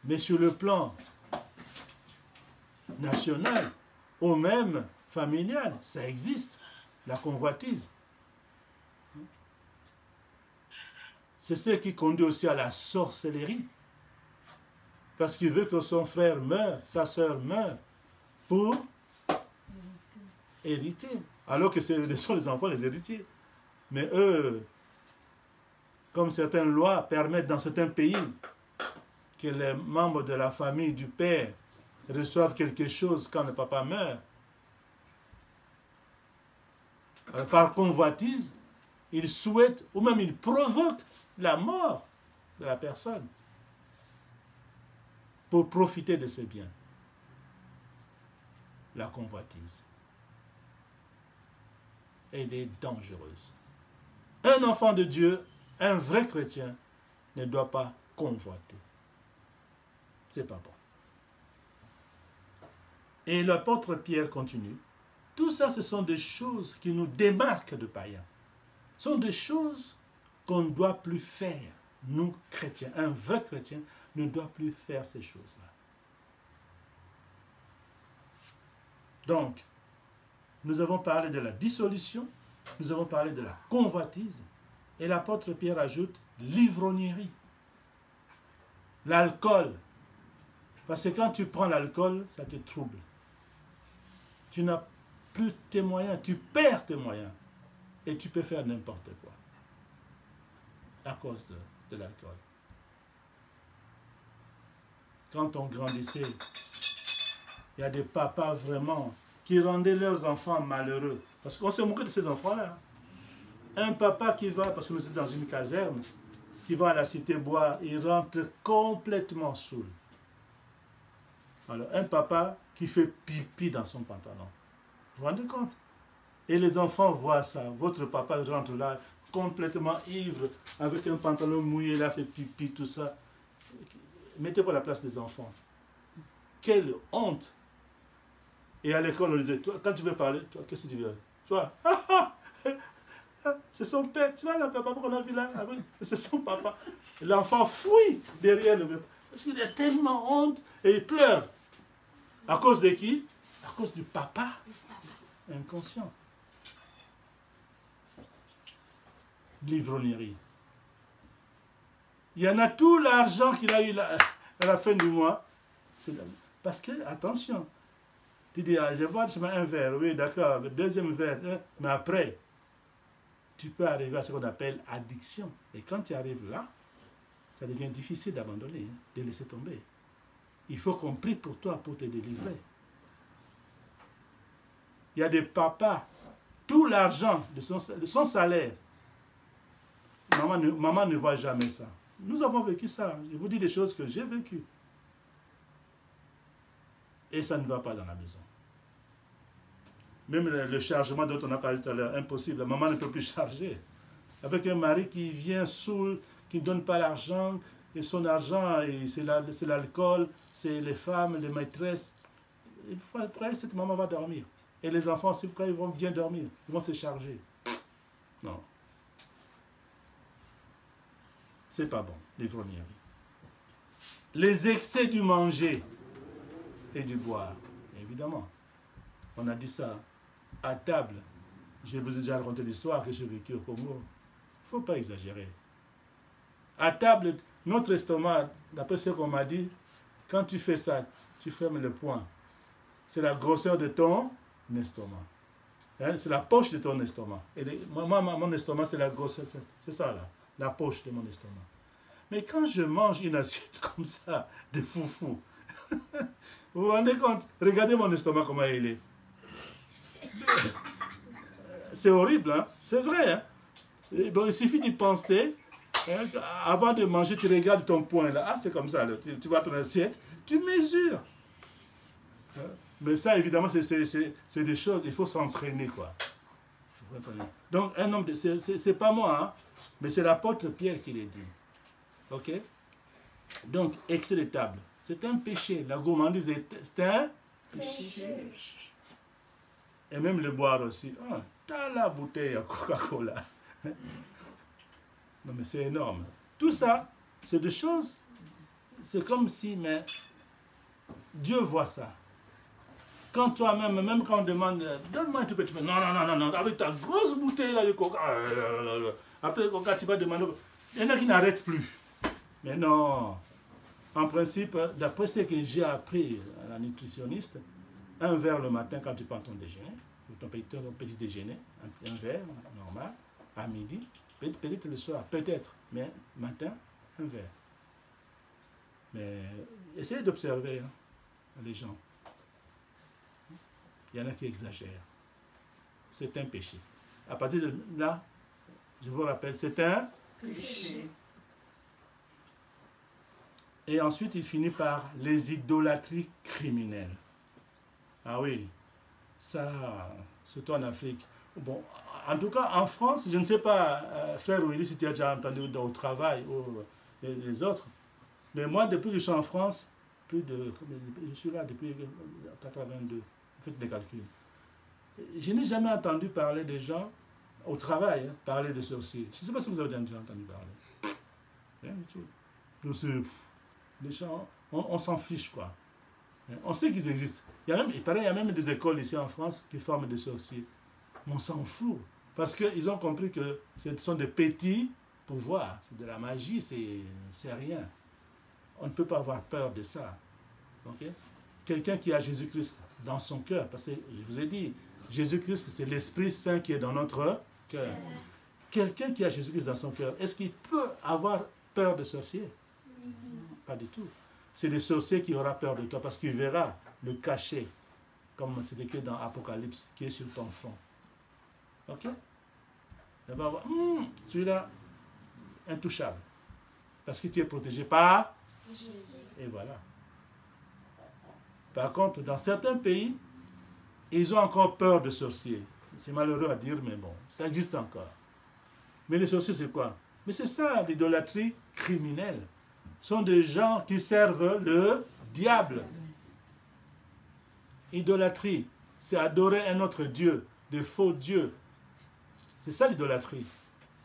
Mais sur le plan national, ou même familial, ça existe, la convoitise. C'est ce qui conduit aussi à la sorcellerie. Parce qu'il veut que son frère meure, sa soeur meure, pour hériter. Alors que ce sont les enfants les héritiers. Mais eux, comme certaines lois permettent dans certains pays que les membres de la famille du père reçoivent quelque chose quand le papa meurt, alors, par convoitise, ils souhaitent ou même ils provoquent la mort de la personne pour profiter de ses biens. La convoitise. Elle est dangereuse. Un enfant de Dieu, un vrai chrétien, ne doit pas convoiter. C'est pas bon. Et l'apôtre Pierre continue. Tout ça, ce sont des choses qui nous démarquent de païens. Ce sont des choses qu'on ne doit plus faire. Nous, chrétiens, un vrai chrétien ne doit plus faire ces choses-là. Donc, nous avons parlé de la dissolution, nous avons parlé de la convoitise, et l'apôtre Pierre ajoute l'ivrognerie, l'alcool. Parce que quand tu prends l'alcool, ça te trouble. Tu n'as plus tes moyens, tu perds tes moyens. Et tu peux faire n'importe quoi. À cause de l'alcool. Quand on grandissait, il y a des papas vraiment qui rendaient leurs enfants malheureux. Parce qu'on se moquait de ces enfants-là. Un papa qui va, parce que nous sommes dans une caserne, qui va à la cité boire, il rentre complètement saoul. Alors, un papa qui fait pipi dans son pantalon. Vous vous rendez compte? Et les enfants voient ça. Votre papa rentre là, complètement ivre, avec un pantalon mouillé, là, fait pipi, tout ça. Mettez-vous à la place des enfants. Quelle honte! Et à l'école, on lui disait, toi, quand tu veux parler, toi, qu'est-ce que tu veux? Toi, c'est son père. Tu vois, le papa qu'on a vu là, c'est son papa. L'enfant fouille derrière le papa. Parce qu'il a tellement honte et il pleure. À cause de qui? À cause du papa inconscient. L'ivrognerie. Il y en a tout l'argent qu'il a eu à la fin du mois. Parce que, attention, tu dis, ah, je vais boire un verre, oui, d'accord, le deuxième verre, hein, mais après, tu peux arriver à ce qu'on appelle addiction. Et quand tu arrives là, ça devient difficile d'abandonner, hein, de laisser tomber. Il faut qu'on prie pour toi pour te délivrer. Il y a des papas, tout l'argent de son salaire, maman ne voit jamais ça. Nous avons vécu ça. Je vous dis des choses que j'ai vécues. Et ça ne va pas dans la maison. Même le chargement dont on a parlé tout à l'heure, impossible. La maman ne peut plus charger. Avec un mari qui vient saoul, qui ne donne pas l'argent, et son argent, c'est l'alcool, c'est les femmes, les maîtresses. Après, cette maman va dormir. Et les enfants, c'est pourquoi ils vont bien dormir. Ils vont se charger. Non. C'est pas bon, l'ivrognerie. Les excès du manger et du boire, évidemment. On a dit ça à table. Je vous ai déjà raconté l'histoire que j'ai vécue au Congo. Il ne faut pas exagérer. À table, notre estomac, d'après ce qu'on m'a dit, quand tu fais ça, tu fermes le poing. C'est la grosseur de ton estomac. C'est la poche de ton estomac. Et moi, mon estomac, c'est la grosseur. C'est ça, là. La poche de mon estomac. Mais quand je mange une assiette comme ça, de foufou, vous vous rendez compte? Regardez mon estomac, comment il est. C'est horrible, hein? C'est vrai, hein? Et bon, il suffit d'y penser. Hein? Avant de manger, tu regardes ton poing là. Ah, c'est comme ça. Là. Tu vois ton assiette, tu mesures. Hein? Mais ça, évidemment, c'est des choses, il faut s'entraîner, quoi. Donc, un homme, c'est pas moi, hein? Mais c'est l'apôtre Pierre qui l'a dit. Ok? Donc, excès de table. C'est un péché. La gourmandise, c'est un péché. Et même le boire aussi. Ah, t'as la bouteille à Coca-Cola. Non, mais c'est énorme. Tout ça, c'est des choses, c'est comme si, mais Dieu voit ça. Quand toi-même, même quand on demande, donne-moi un tout petit peu, non, non, non, non, non, avec ta grosse bouteille là de coca, après le coca, tu vas demander, il y en a qui n'arrêtent plus. Mais non, en principe, d'après ce que j'ai appris à la nutritionniste, un verre le matin quand tu prends ton déjeuner, ton petit déjeuner, un verre normal, à midi, peut-être le soir, peut-être, mais matin, un verre. Mais essayez d'observer hein, les gens. Il y en a qui exagèrent. C'est un péché. À partir de là, je vous rappelle, c'est un péché. Et ensuite, il finit par les idolâtries criminelles. Ah oui, ça, surtout en Afrique. Bon, en tout cas, en France, je ne sais pas, frère Willy, si tu as déjà entendu au travail ou les autres, mais moi, depuis que je suis en France, je suis là depuis 82, faites des calculs. Je n'ai jamais entendu parler des gens au travail, hein, parler de sorciers. Je ne sais pas si vous avez déjà entendu parler. Rien du tout. Donc, les gens, on s'en fiche, quoi. On sait qu'ils existent. Il y a même des écoles ici en France qui forment des sorciers. Mais on s'en fout. Parce qu'ils ont compris que ce sont des petits pouvoirs. C'est de la magie, c'est rien. On ne peut pas avoir peur de ça. Okay? Quelqu'un qui a Jésus-Christ dans son cœur, parce que je vous ai dit, Jésus-Christ, c'est l'Esprit Saint qui est dans notre cœur. Quelqu'un qui a Jésus-Christ dans son cœur, est-ce qu'il peut avoir peur de sorciers? Pas du tout. C'est le sorcier qui aura peur de toi parce qu'il verra le cachet, comme c'est écrit dans Apocalypse, qui est sur ton front. Ok? Il va voir, celui-là, intouchable. Parce que tu es protégé par Jésus. Et voilà. Par contre, dans certains pays, ils ont encore peur de sorciers. C'est malheureux à dire, mais bon, ça existe encore. Mais les sorciers, c'est quoi? Mais c'est ça, l'idolâtrie criminelle. Ce sont des gens qui servent le diable. Idolâtrie, c'est adorer un autre Dieu, de faux dieux. C'est ça l'idolâtrie.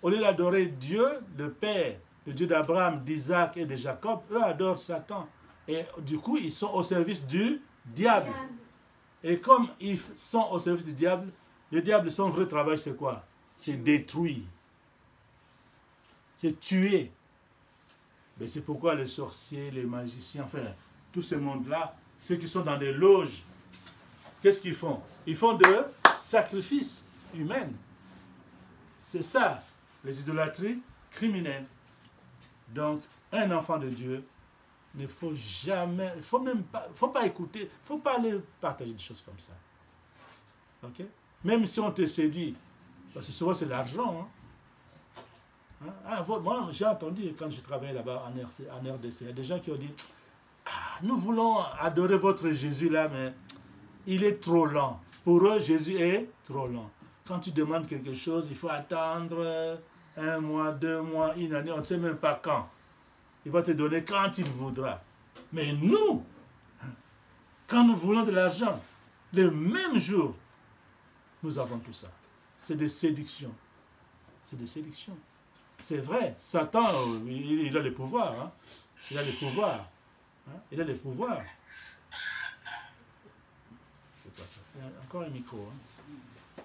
Au lieu d'adorer Dieu, le Père, le Dieu d'Abraham, d'Isaac et de Jacob, eux adorent Satan. Et du coup, ils sont au service du diable. Et comme ils sont au service du diable, le diable, son vrai travail, c'est quoi? C'est détruire. C'est tuer. Mais c'est pourquoi les sorciers, les magiciens, enfin, tout ce monde-là, ceux qui sont dans des loges, qu'est-ce qu'ils font? Ils font de sacrifices humains. C'est ça, les idolâtries criminelles. Donc, un enfant de Dieu, il ne faut jamais, il ne faut pas écouter, il ne faut pas aller partager des choses comme ça. Ok? Même si on te séduit, parce que souvent c'est l'argent. Hein? Moi, j'ai entendu quand je travaillais là-bas en RDC, il y a des gens qui ont dit, nous voulons adorer votre Jésus là, mais il est trop lent. Pour eux, Jésus est trop lent. Quand tu demandes quelque chose, il faut attendre 1 mois, 2 mois, 1 année, on ne sait même pas quand. Il va te donner quand il voudra. Mais nous, quand nous voulons de l'argent, le même jour, nous avons tout ça. C'est des séductions. C'est des séductions. C'est vrai, Satan, il a le pouvoir. Hein? Il a le pouvoir. Hein? Il a le pouvoir. C'est pas ça, c'est encore un micro. Hein?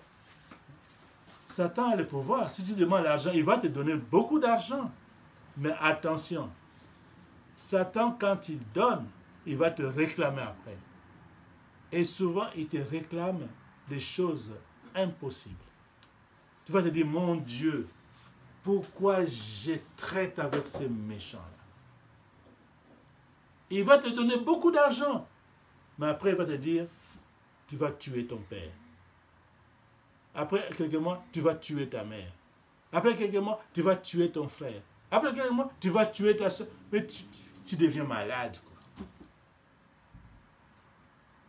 Satan a le pouvoir. Si tu demandes l'argent, il va te donner beaucoup d'argent. Mais attention, Satan, quand il donne, il va te réclamer après. Et souvent, il te réclame des choses impossibles. Tu vas te dire, mon Dieu, pourquoi je traite avec ces méchants-là? Il va te donner beaucoup d'argent. Mais après, il va te dire, tu vas tuer ton père. Après quelques mois, tu vas tuer ta mère. Après quelques mois, tu vas tuer ton frère. Après quelques mois, tu vas tuer ta soeur. Mais tu deviens malade.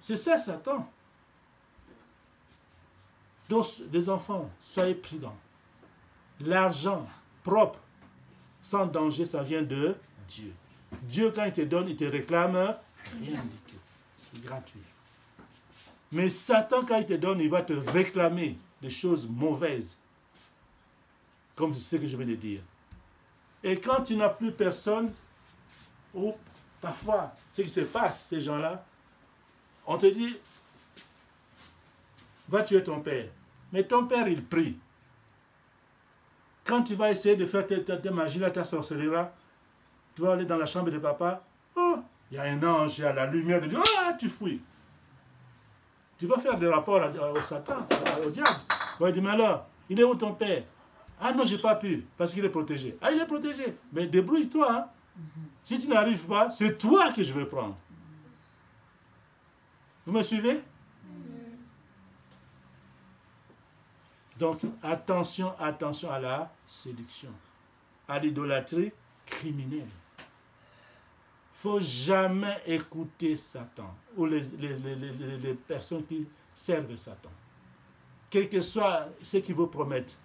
C'est ça, Satan. Donc, les enfants, soyez prudents. L'argent propre, sans danger, ça vient de Dieu. Dieu, quand il te donne, il te réclame rien du tout. C'est gratuit. Mais Satan, quand il te donne, il va te réclamer des choses mauvaises. Comme c'est ce que je viens de dire. Et quand tu n'as plus personne, ou Parfois, ce qui se passe, ces gens-là, on te dit, va tuer ton père. Mais ton père, il prie. Quand tu vas essayer de faire ta magie, ta sorcellerie, tu vas aller dans la chambre de papa, oh, il y a un ange, il y a la lumière de Dieu, ah, tu fouilles. Tu vas faire des rapports au Satan, au diable. On va dire, mais alors, il est où ton père? Ah non, j'ai pas pu, parce qu'il est protégé. Ah, il est protégé. Mais débrouille-toi. Hein. Si tu n'arrives pas, c'est toi que je vais prendre. Vous me suivez? Donc, attention, attention à la séduction, à l'idolâtrie criminelle. Il ne faut jamais écouter Satan ou les personnes qui servent Satan. Quel que soit ce qu'ils vous promettent.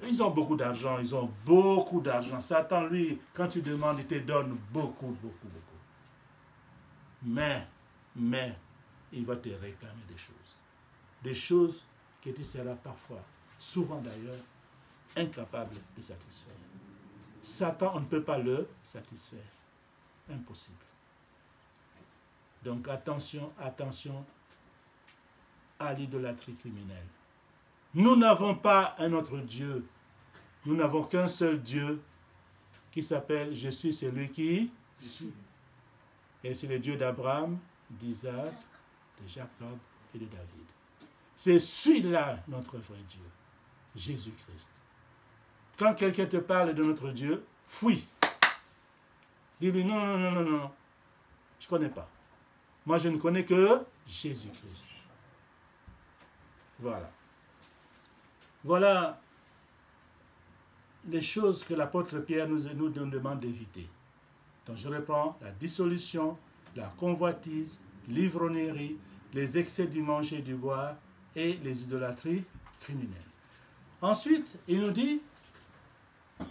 Ils ont beaucoup d'argent, ils ont beaucoup d'argent. Satan, lui, quand tu demandes, il te donne beaucoup, beaucoup, beaucoup. Mais, il va te réclamer des choses. Des choses que tu seras parfois, souvent d'ailleurs, incapable de satisfaire. Satan, on ne peut pas le satisfaire. Impossible. Donc attention, attention à l'idolâtrie criminelle. Nous n'avons pas un autre Dieu. Nous n'avons qu'un seul Dieu qui s'appelle « Je suis celui qui suis ». Et c'est le Dieu d'Abraham, d'Isaac, de Jacob et de David. C'est celui-là notre vrai Dieu, Jésus-Christ. Quand quelqu'un te parle de notre Dieu, fuis. Dis-lui non, non, non, non, non, je ne connais pas. Moi, je ne connais que Jésus-Christ. Voilà. Voilà les choses que l'apôtre Pierre nous demande d'éviter. Donc je reprends la dissolution, la convoitise, l'ivrognerie, les excès du manger et du boire et les idolâtries criminelles. Ensuite, il nous dit,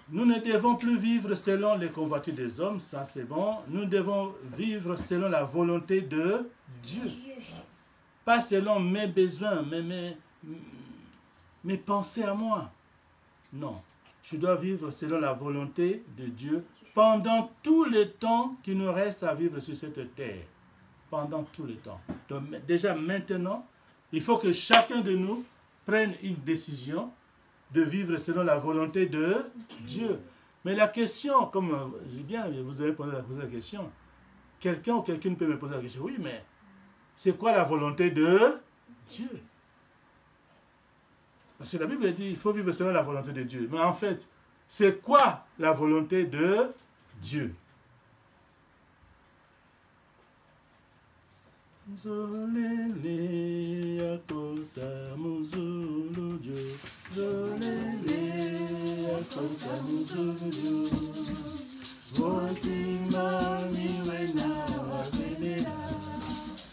nous ne devons plus vivre selon les convoitises des hommes, ça c'est bon. Nous devons vivre selon la volonté de Dieu. Pas selon mes besoins, mes pensées à moi. Non, je dois vivre selon la volonté de Dieu pendant tout le temps qui nous reste à vivre sur cette terre. Pendant tout le temps. Donc déjà maintenant, il faut que chacun de nous prenne une décision de vivre selon la volonté de Dieu. Mais la question, comme bien vous avez posé la question, quelqu'un ou quelqu'une peut me poser la question, oui, mais c'est quoi la volonté de Dieu? Parce que la Bible dit, il faut vivre selon la volonté de Dieu. Mais en fait, c'est quoi la volonté de Dieu? Zolele akota muzulu Dieu, zolele akota muzulu Dieu, votima miwena wabenena,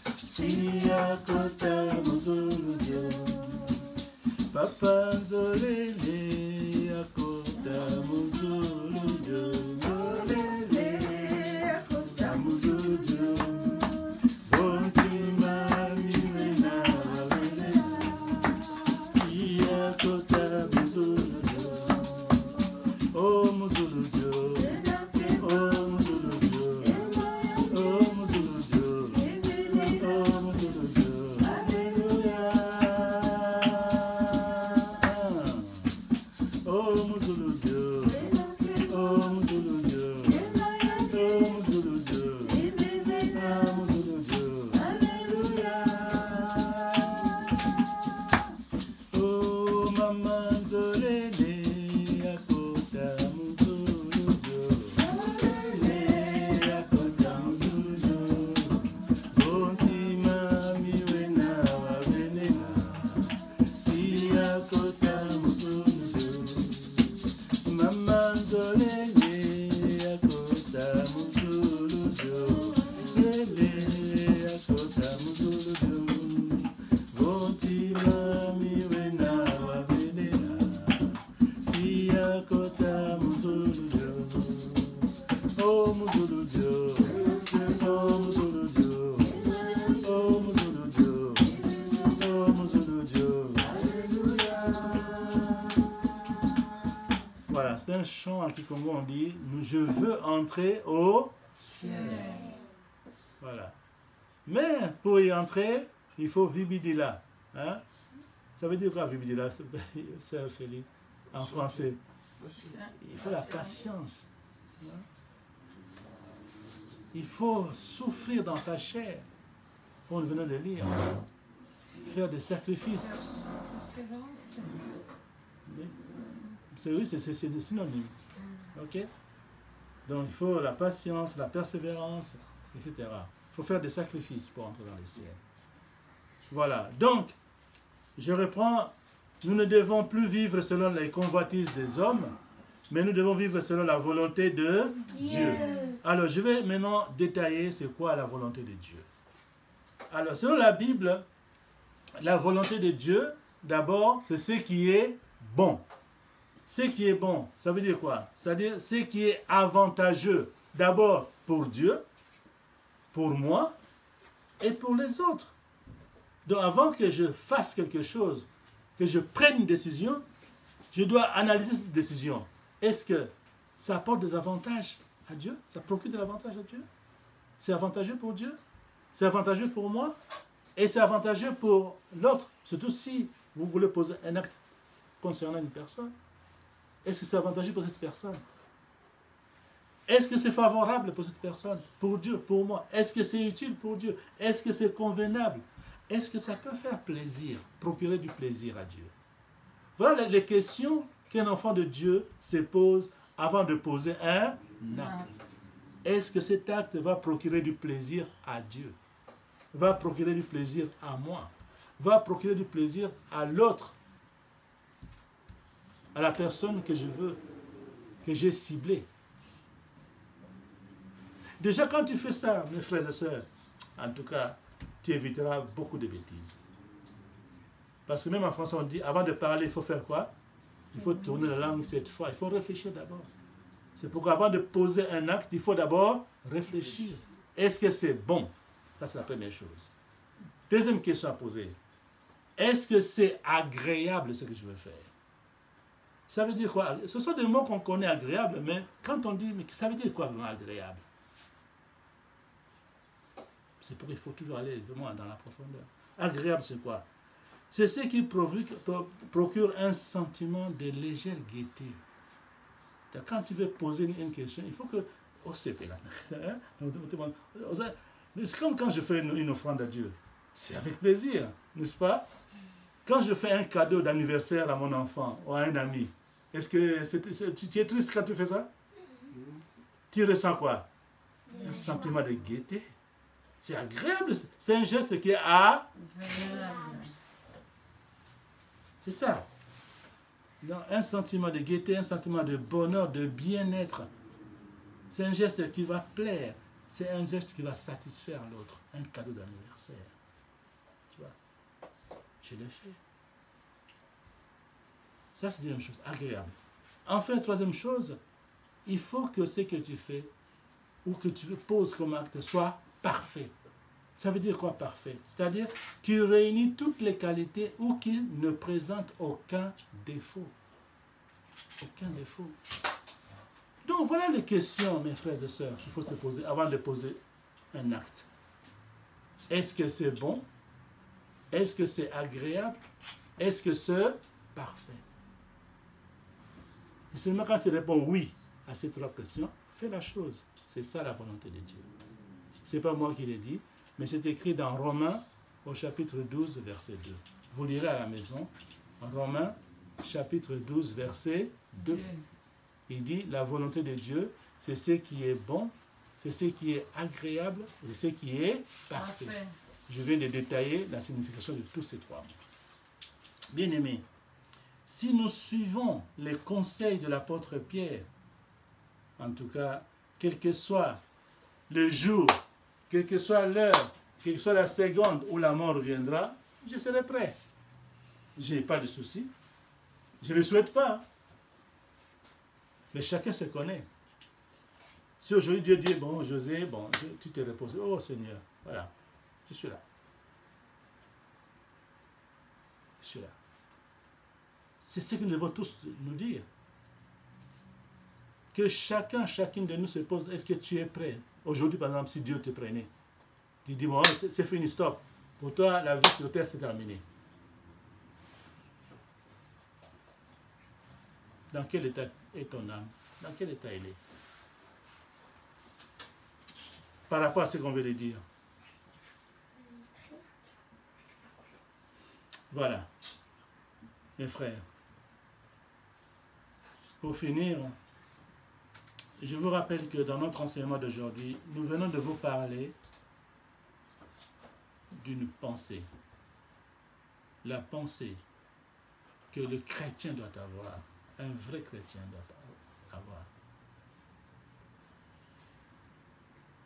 si akota muzulu Dieu, papa zolele akota muzulu Dieu, zolele akota muzulu Dieu. Voilà, c'est un chant à Kikongo, on dit, je veux entrer au ciel. Voilà. Mais pour y entrer, il faut vibidila. Hein? Ça veut dire quoi vibidila, sœur Félix, en français? Il faut la patience. Hein? Il faut souffrir dans sa chair. On venait de lire. Faire des sacrifices. Oui, c'est synonyme. Ok? Donc il faut la patience, la persévérance, etc. Il faut faire des sacrifices pour entrer dans les ciels. Voilà. Donc, je reprends. Nous ne devons plus vivre selon les convoitises des hommes, mais nous devons vivre selon la volonté de Dieu. Alors, je vais maintenant détailler c'est quoi la volonté de Dieu. Alors, selon la Bible, la volonté de Dieu, d'abord, c'est ce qui est bon. Ce qui est bon, ça veut dire quoi? C'est-à-dire ce qui est avantageux, d'abord pour Dieu, pour moi et pour les autres. Donc, avant que je fasse quelque chose, que je prenne une décision, je dois analyser cette décision. Est-ce que ça apporte des avantages à Dieu? Ça procure de l'avantage à Dieu? C'est avantageux pour Dieu? C'est avantageux pour moi? Et c'est avantageux pour l'autre? Surtout si vous voulez poser un acte concernant une personne. Est-ce que c'est avantageux pour cette personne? Est-ce que c'est favorable pour cette personne? Pour Dieu, pour moi? Est-ce que c'est utile pour Dieu? Est-ce que c'est convenable? Est-ce que ça peut faire plaisir, procurer du plaisir à Dieu? Voilà les questions qu'un enfant de Dieu se pose avant de poser un acte. Est-ce que cet acte va procurer du plaisir à Dieu? Va procurer du plaisir à moi? Va procurer du plaisir à l'autre? À la personne que je veux, que j'ai ciblée? Déjà, quand tu fais ça, mes frères et sœurs, en tout cas, tu éviteras beaucoup de bêtises. Parce que même en français, on dit, avant de parler, il faut faire quoi? Il faut tourner la langue cette fois. Il faut réfléchir d'abord. C'est pourquoi avant de poser un acte, il faut d'abord réfléchir. Est-ce que c'est bon? Ça, c'est la première chose. Deuxième question à poser. Est-ce que c'est agréable ce que je veux faire? Ça veut dire quoi? Ce sont des mots qu'on connaît agréables, mais quand on dit, mais ça veut dire quoi vraiment agréable? C'est pourquoi il faut toujours aller vraiment dans la profondeur. Agréable, c'est quoi? C'est ce qui procure un sentiment de légère gaieté. Quand tu veux poser une question, il faut que... Oh, c'est comme quand je fais une offrande à Dieu. C'est avec plaisir, n'est-ce pas? Quand je fais un cadeau d'anniversaire à mon enfant ou à un ami, est-ce que tu es triste quand tu fais ça? Tu ressens quoi? Un sentiment de gaieté. C'est agréable. C'est un geste qui est agréable. C'est ça. Donc, un sentiment de gaieté, un sentiment de bonheur, de bien-être. C'est un geste qui va plaire. C'est un geste qui va satisfaire l'autre. Un cadeau d'anniversaire. Tu vois? Je l'ai fait. Ça, c'est la deuxième chose. Agréable. Enfin, troisième chose, il faut que ce que tu fais ou que tu poses comme acte soit parfait. Ça veut dire quoi parfait? C'est-à-dire qu'il réunit toutes les qualités ou qu'il ne présente aucun défaut. Aucun défaut. Donc voilà les questions, mes frères et sœurs, qu'il faut se poser avant de poser un acte. Est-ce que c'est bon? Est-ce que c'est agréable? Est-ce que c'est parfait? Et seulement quand tu réponds oui à ces trois questions, fais la chose. C'est ça la volonté de Dieu. Ce n'est pas moi qui l'ai dit, mais c'est écrit dans Romains au chapitre 12, verset 2. Vous lirez à la maison, Romains chapitre 12, verset 2. Il dit, la volonté de Dieu, c'est ce qui est bon, c'est ce qui est agréable, et ce qui est parfait. Je viens de détailler la signification de tous ces trois mots. Bien-aimés, si nous suivons les conseils de l'apôtre Pierre, en tout cas, quel que soit le jour, quelle que soit l'heure, quelle que soit la seconde où la mort viendra, je serai prêt. Je n'ai pas de souci. Je ne le souhaite pas. Mais chacun se connaît. Si aujourd'hui Dieu dit, bon, José, bon, tu te reposes. Oh Seigneur, voilà, je suis là. Je suis là. C'est ce que nous devons tous nous dire. Que chacune de nous se pose, est-ce que tu es prêt? Aujourd'hui, par exemple, si Dieu te prenait, tu dis, bon, c'est fini, stop. Pour toi, la vie sur terre, c'est terminé. Dans quel état est ton âme? Dans quel état elle est? Par rapport à ce qu'on veut lui dire. Voilà, mes frères. Pour finir, je vous rappelle que dans notre enseignement d'aujourd'hui, nous venons de vous parler d'une pensée. La pensée que le chrétien doit avoir, un vrai chrétien doit avoir.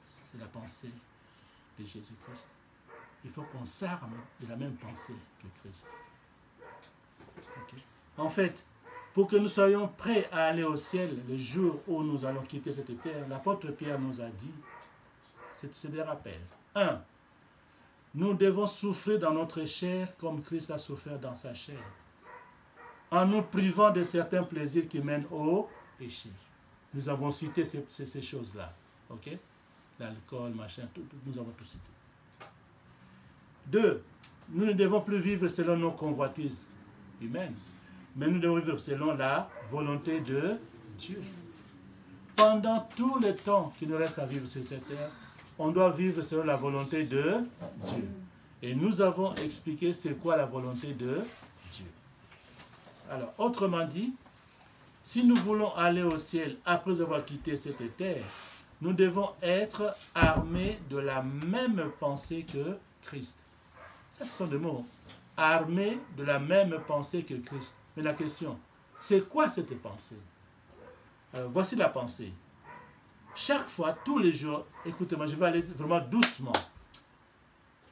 C'est la pensée de Jésus-Christ. Il faut qu'on s'arme de la même pensée que Christ. Okay. En fait, pour que nous soyons prêts à aller au ciel le jour où nous allons quitter cette terre, l'apôtre Pierre nous a dit, c'est des rappels. 1. Nous devons souffrir dans notre chair comme Christ a souffert dans sa chair, en nous privant de certains plaisirs qui mènent au péché. Nous avons cité ces choses-là. Ok? L'alcool, machin, tout, nous avons tout cité. 2. Nous ne devons plus vivre selon nos convoitises humaines, mais nous devons vivre selon la volonté de Dieu. Pendant tout le temps qu'il nous reste à vivre sur cette terre, on doit vivre selon la volonté de Dieu. Et nous avons expliqué c'est quoi la volonté de Dieu. Alors, autrement dit, si nous voulons aller au ciel après avoir quitté cette terre, nous devons être armés de la même pensée que Christ. Ça, ce sont des mots. Armés de la même pensée que Christ. Mais la question, c'est quoi cette pensée? Alors, voici la pensée. Chaque fois, tous les jours, écoutez-moi, je vais aller vraiment doucement.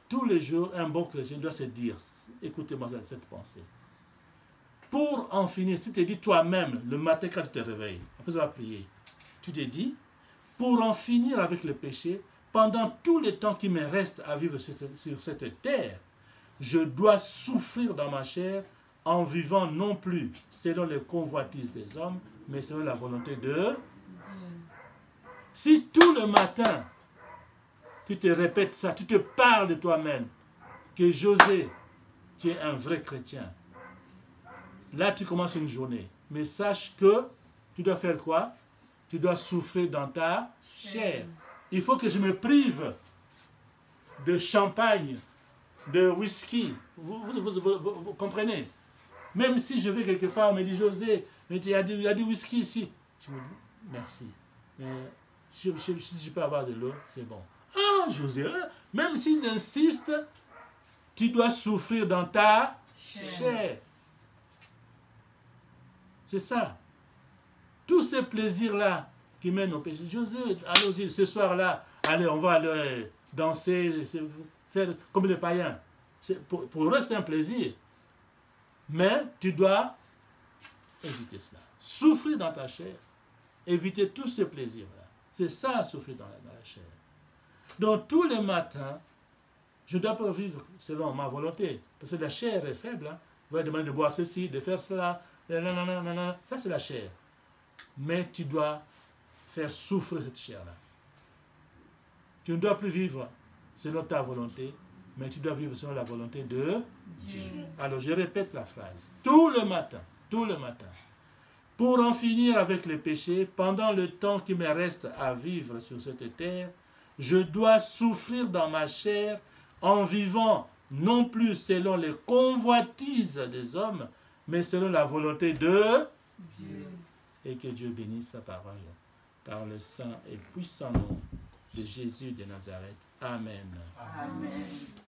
Tous les jours, un bon chrétien doit se dire, écoutez-moi cette pensée. Pour en finir, si tu te dis toi-même, le matin quand tu te réveilles, après avoir prié, tu te dis, pour en finir avec le péché, pendant tout le temps qui me reste à vivre sur cette terre, je dois souffrir dans ma chair en vivant non plus selon les convoitises des hommes, mais selon la volonté de... Si tout le matin, tu te répètes ça, tu te parles de toi-même, que José, tu es un vrai chrétien. Là, tu commences une journée. Mais sache que tu dois faire quoi? Tu dois souffrir dans ta chair. Il faut que je me prive de champagne, de whisky. Vous comprenez? Même si je vais quelque part, on me dit, José, mais il y a du whisky ici. Je me dis, merci. Mais si je peux avoir de l'eau, c'est bon. Ah, José, même s'ils insistent, tu dois souffrir dans ta chair. C'est ça. Tous ces plaisirs-là qui mènent au péché. José, allons-y, ce soir-là, allez, on va aller danser, faire comme les païens. Pour eux, c'est un plaisir. Mais tu dois éviter cela. Souffrir dans ta chair. Éviter tous ces plaisirs-là. C'est ça, souffrir dans la chair. Donc, tous les matins, je ne dois pas vivre selon ma volonté. Parce que la chair est faible. Hein. Vous allez demander de boire ceci, de faire cela. Ça, c'est la chair. Mais tu dois faire souffrir cette chair-là. Tu ne dois plus vivre selon ta volonté, mais tu dois vivre selon la volonté de Dieu. Alors, je répète la phrase. Tout le matin, pour en finir avec le péché, pendant le temps qui me reste à vivre sur cette terre, je dois souffrir dans ma chair en vivant non plus selon les convoitises des hommes, mais selon la volonté de Dieu. Et que Dieu bénisse sa parole par le saint et puissant nom de Jésus de Nazareth. Amen. Amen.